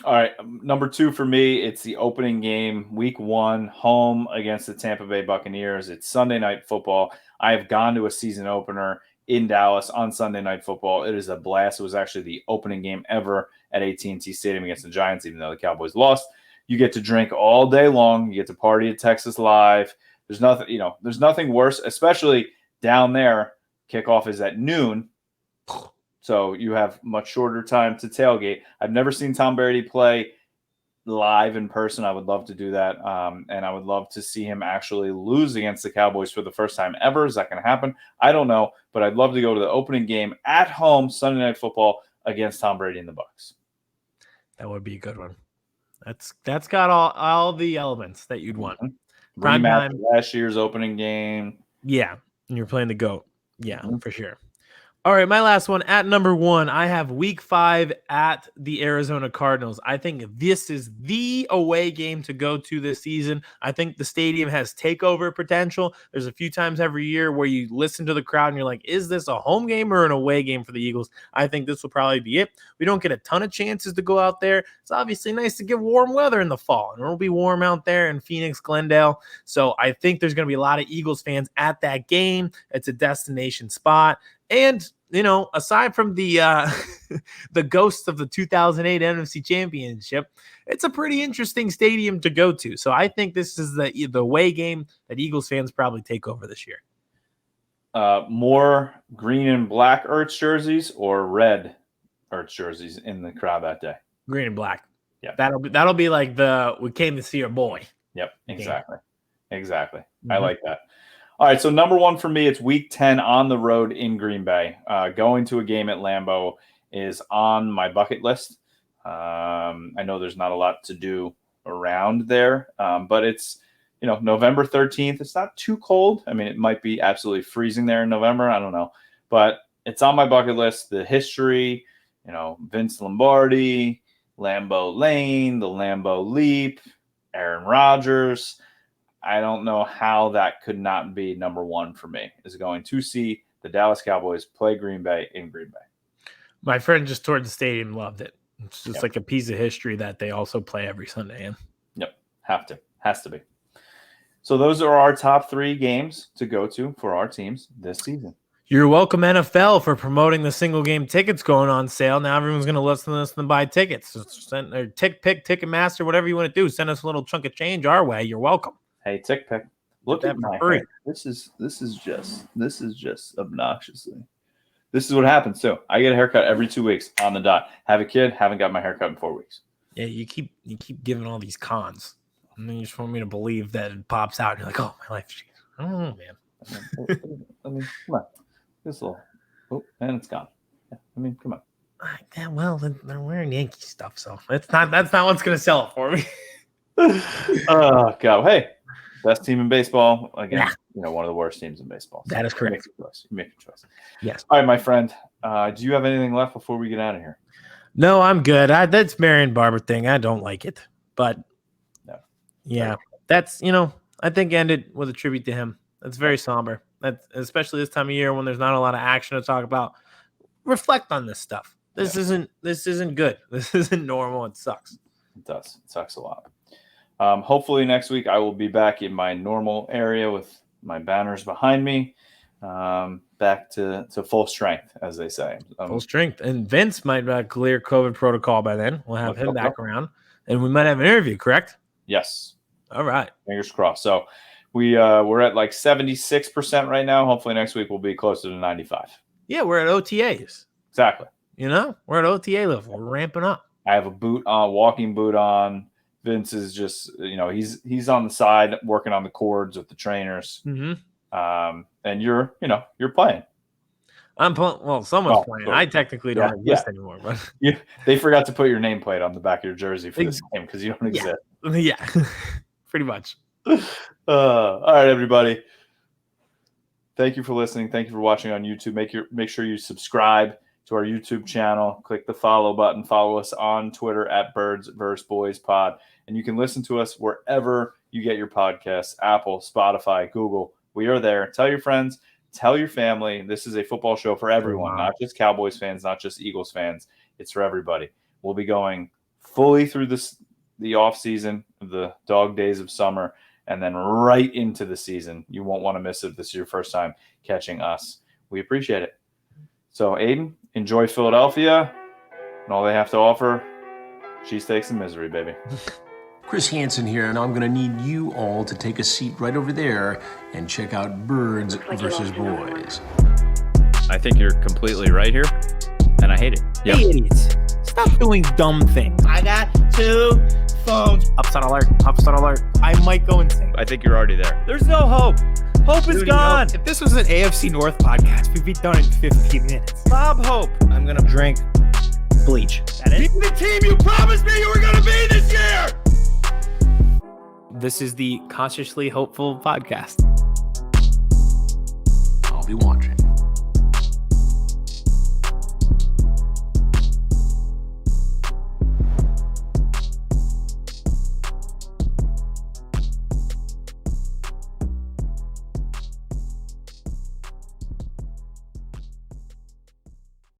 S1: All right, number 2 for me, it's the opening game, Week 1, home against the Tampa Bay Buccaneers. It's Sunday Night Football. I have gone to a season opener in Dallas on Sunday Night Football. It is a blast. It was actually the opening game ever at AT&T Stadium against the Giants, even though the Cowboys lost. You get to drink all day long. You get to party at Texas Live. There's nothing worse, especially down there. Kickoff is at noon, so you have much shorter time to tailgate. I've never seen Tom Brady play live in person. I would love to do that. And I would love to see him actually lose against the Cowboys for the first time ever. Is that going to happen? I don't know, but I'd love to go to the opening game at home, Sunday Night Football against Tom Brady and the Bucs.
S4: That would be a good one. That's got all the elements that you'd want.
S1: Prime time. Last year's opening game.
S4: Yeah, and you're playing the GOAT. Yeah, for sure. All right, my last one at number 1. I have Week 5 at the Arizona Cardinals. I think this is the away game to go to this season. I think the stadium has takeover potential. There's a few times every year where you listen to the crowd and you're like, is this a home game or an away game for the Eagles? I think this will probably be it. We don't get a ton of chances to go out there. It's obviously nice to get warm weather in the fall, and it'll be warm out there in Phoenix, Glendale. So I think there's going to be a lot of Eagles fans at that game. It's a destination spot. And, aside from the the ghosts of the 2008 NFC Championship, it's a pretty interesting stadium to go to. So I think this is the away game that Eagles fans probably take over this year.
S1: More green and black Ertz jerseys or red Ertz jerseys in the crowd that day?
S4: Green and black.
S1: Yeah,
S4: that'll be like we came to see our boy.
S1: Yep, exactly. Mm-hmm. I like that. All right, so number 1 for me, it's Week 10 on the road in Green Bay. Going to a game at Lambeau is on my bucket list. I know there's not a lot to do around there, but it's November 13th. It's not too cold. I mean, it might be absolutely freezing there in November. I don't know, but it's on my bucket list. The history, Vince Lombardi, Lambeau Lane, the Lambeau Leap, Aaron Rodgers. I don't know how that could not be number 1 for me, is going to see the Dallas Cowboys play Green Bay in Green Bay.
S4: My friend just toured the stadium, loved it. It's just like a piece of history that they also play every Sunday in.
S1: Yep, has to be. So those are our top 3 games to go to for our teams this season.
S4: You're welcome, NFL, for promoting the single game tickets going on sale. Now everyone's going to listen to this and buy tickets. Send or TickPick, Ticketmaster, whatever you want to do. Send us a little chunk of change our way. You're welcome.
S1: Hey, TickPick, look at my hair. This is just obnoxiously. This is what happens too. I get a haircut every 2 weeks on the dot. Have a kid, haven't got my haircut in 4 weeks.
S4: Yeah, you keep giving all these cons, and then you just want me to believe that it pops out. And you're like, oh, my life, geez. I don't know, man.
S1: I mean, come on, this little, and it's gone. Yeah, I mean, come on.
S4: Yeah, well, they're wearing Yankee stuff, so that's not what's gonna sell it for me.
S1: Oh God! Hey. Best team in baseball. Again, one of the worst teams in baseball.
S4: So that is correct.
S1: You make your choice.
S4: Yes.
S1: All right, my friend. Do you have anything left before we get out of here?
S4: No, I'm good. That's Marion Barber thing. I don't like it. But, yeah, that's, I think ended with a tribute to him. That's very somber. That's especially this time of year when there's not a lot of action to talk about. Reflect on this stuff. This isn't good. This isn't normal. It sucks.
S1: It does. It sucks a lot. Hopefully next week I will be back in my normal area with my banners behind me, back to full strength, as they say.
S4: Full strength. And Vince might clear COVID protocol by then. We'll have him back around. And we might have an interview, correct?
S1: Yes.
S4: All right.
S1: Fingers crossed. So we're at like 76% right now. Hopefully next week we'll be closer to 95.
S4: Yeah, we're at OTAs.
S1: Exactly.
S4: We're at OTA level. We're ramping up.
S1: I have a boot on, walking boot on. Vince is just, he's on the side working on the cords with the trainers. Mm-hmm. And you're playing.
S4: I'm playing. Well, someone's playing. I technically don't exist anymore. But
S1: they forgot to put your nameplate on the back of your jersey for this game because you don't exist.
S4: Yeah, pretty much.
S1: All right, everybody. Thank you for listening. Thank you for watching on YouTube. Make sure you subscribe to our YouTube channel. Click the follow button. Follow us on Twitter at Birds vs. Boys Pod. And you can listen to us wherever you get your podcasts, Apple, Spotify, Google. We are there. Tell your friends. Tell your family. This is a football show for everyone, not just Cowboys fans, not just Eagles fans. It's for everybody. We'll be going fully through the off season, the dog days of summer, and then right into the season. You won't want to miss it if this is your first time catching us. We appreciate it. So, Aidan, enjoy Philadelphia and all they have to offer. Cheesesteaks and misery, baby.
S2: Chris Hansen here, and I'm going to need you all to take a seat right over there and check out Birds vs. Boys.
S3: I think you're completely right here, and I hate it.
S4: Hey, idiots. Stop doing dumb things.
S5: I got 2 for
S4: Upset alert. Upset alert. I might go insane.
S3: I think you're already there. There's no hope. Hope is gone.
S6: If this was an AFC North podcast, we'd be done in 15 minutes.
S3: Bob Hope.
S7: I'm going to drink bleach.
S4: That
S5: Be
S4: is.
S5: the team you promised me you were going to be this year!
S6: This is the Consciously Hopeful podcast.
S2: I'll be watching.